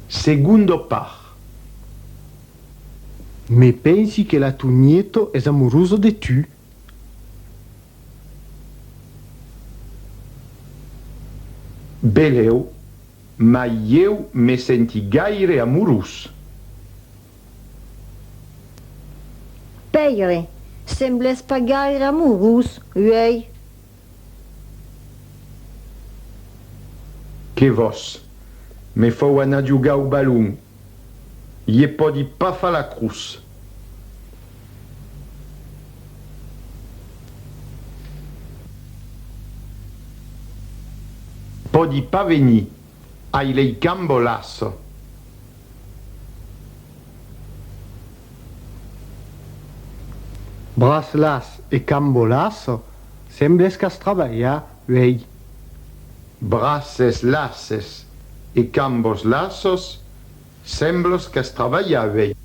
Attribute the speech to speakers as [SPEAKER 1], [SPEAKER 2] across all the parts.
[SPEAKER 1] Segundo par.
[SPEAKER 2] Me pensi che la tu nieto è amoroso di tu?
[SPEAKER 1] Beleu, ma io me senti gaire amorus.
[SPEAKER 3] Peire, sembles pas gaire amorus, uei.
[SPEAKER 1] Que vos, me fau anar jugar au balon. Ie podi pas fa la cruz. Podi pas venir, ai lei cambo lasso.
[SPEAKER 2] Braslas e cambolasso sembles qu'as travaillar, uei.
[SPEAKER 1] Braces lasses e cambos lassos, semblos qu'as travaillave.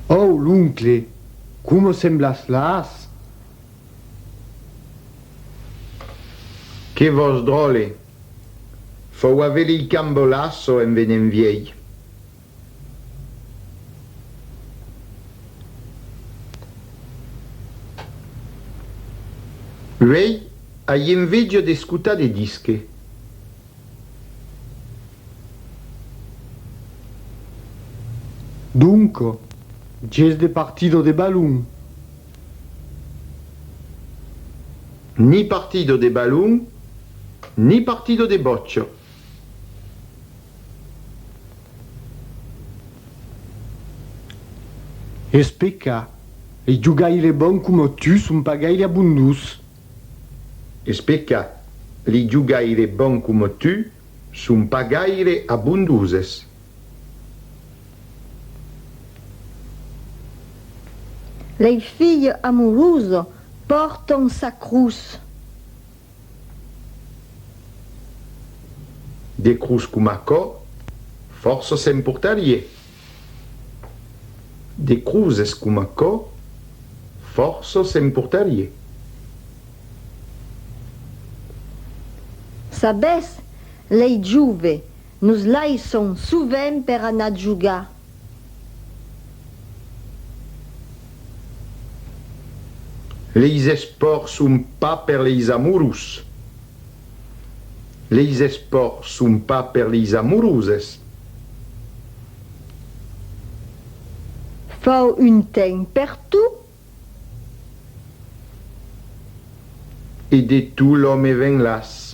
[SPEAKER 2] Oh, l'oncle, come semblas las?
[SPEAKER 1] Que vos drole, fau avere il cambo lasso en venen viei. Uei, hai invidio de scuta de dische.
[SPEAKER 2] Dunque, ges de partido de balon.
[SPEAKER 1] Ni partido de balon, ni partido de boccio.
[SPEAKER 2] Especca, e giugaire bon come tu son pas gaire abundus.
[SPEAKER 1] Especca, li giugaire bon come tu, sun pas gaire abunduses.
[SPEAKER 3] Les filles amoureuses portent sa cruz.
[SPEAKER 1] De cruz cum co, força s'emportarie. De cruzes cum co, força s'emportarie.
[SPEAKER 3] Sabes, les giuve, nous laissons souvent per anar jugar.
[SPEAKER 1] Les esports sun pas per les amorus. Les esports sun pas per les amoroses.
[SPEAKER 3] Fau un temps per tu,
[SPEAKER 1] Et de tout l'homme ven las.